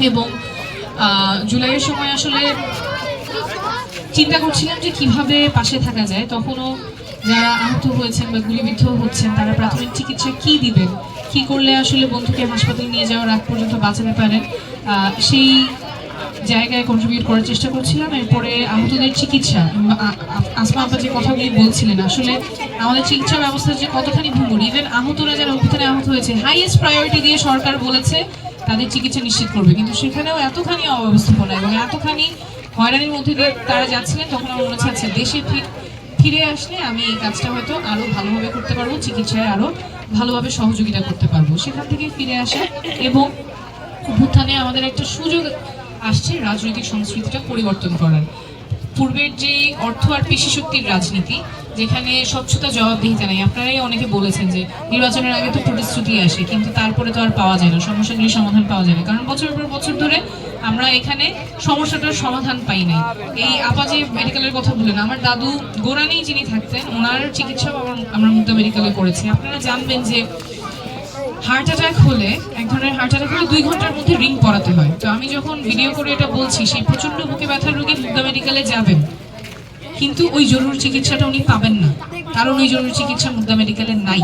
এবং জুলাইয়ের সময় আসলে চিন্তা করছিলাম যে কিভাবে পাশে থাকা যায়। তখনও যারা আহত হয়েছেন বা গুলিবিদ্ধ হচ্ছেন তারা প্রাথমিক চিকিৎসা কি দিবেন, কি করলে আসলে বন্ধুকে হাসপাতালে নিয়ে যাওয়ার আগ পর্যন্ত বাঁচাতে পারেন, সেই জায়গায় কন্ট্রিবিউট করার চেষ্টা করছিলাম। এরপরে আহতদের চিকিৎসা, আসমা আপা যে কথাগুলি বলছিলেন, আসলে আমাদের চিকিৎসা ব্যবস্থা যে কতখানি ভঙ্গুর। ইভেন আহতরা যারা অভ্যুত্থানে আহত হয়েছে, হাইয়েস্ট প্রায়োরিটি দিয়ে সরকার বলেছে তাদের চিকিৎসা নিশ্চিত করবে, কিন্তু সেখানেও এতখানি অব্যবস্থাপনা এবং এতখানি হয়রানির মধ্যে দিয়ে তারা যাচ্ছিলেন। তখন আমার মনে হচ্ছে আচ্ছা, দেশে ফিরে আসলে আমি এই কাজটা হয়তো আরো ভালোভাবে করতে পারবো, চিকিৎসায় আরো ভালোভাবে সহযোগিতা করতে পারবো। সেখান থেকে ফিরে আসা এবং অভ্যুত্থানে আমাদের একটা সুযোগ আসছে রাজনৈতিক সংস্কৃতিটা পরিবর্তন করার। পূর্বের যে অর্থ আর পেশি শক্তির রাজনীতি, যেখানে স্বচ্ছতা জবাবদিহিতা নেই। আপনারাই অনেকে বলেছেন যে নির্বাচনের আগে তো প্রতিশ্রুতি আসে, কিন্তু তারপরে তো আর পাওয়া যায় না, সমস্যাগুলির সমাধান পাওয়া যায় না, কারণ বছরের পর বছর ধরে আমরা এখানে সমস্যাটার সমাধান পাই নাই। এই আপা যে মেডিকেলের কথা বললেন, আমার দাদু গোরানেই যিনি থাকতেন, ওনার চিকিৎসাও আমরা মুক্তা মেডিকেলে করেছি। আপনারা জানবেন যে হার্ট অ্যাটাক হলে, এক ধরনের হার্ট অ্যাটাক হলে 2 ঘন্টার মধ্যে রিং পরাতে হয়। তো আমি যখন ভিডিও করে এটা বলছি, সেই প্রচন্ড বুকে ব্যথার রোগী মুক্তা মেডিকেলে যাবেন, কিন্তু ওই জরুরি চিকিৎসাটা উনি পাবেন না, কারণ ওই জরুরি চিকিৎসা মুক্তা মেডিকেলে নাই।